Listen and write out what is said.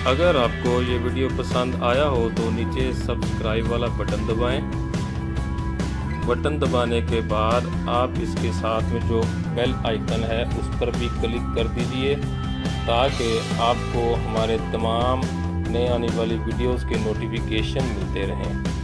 अगर आपको ये वीडियो पसंद आया हो तो नीचे सब्सक्राइब वाला बटन दबाएं। बटन दबाने के बाद आप इसके साथ में जो बेल आइकन है उस पर भी क्लिक कर दीजिए ताकि आपको हमारे तमाम नए आने वाली वीडियोस के नोटिफिकेशन मिलते रहें।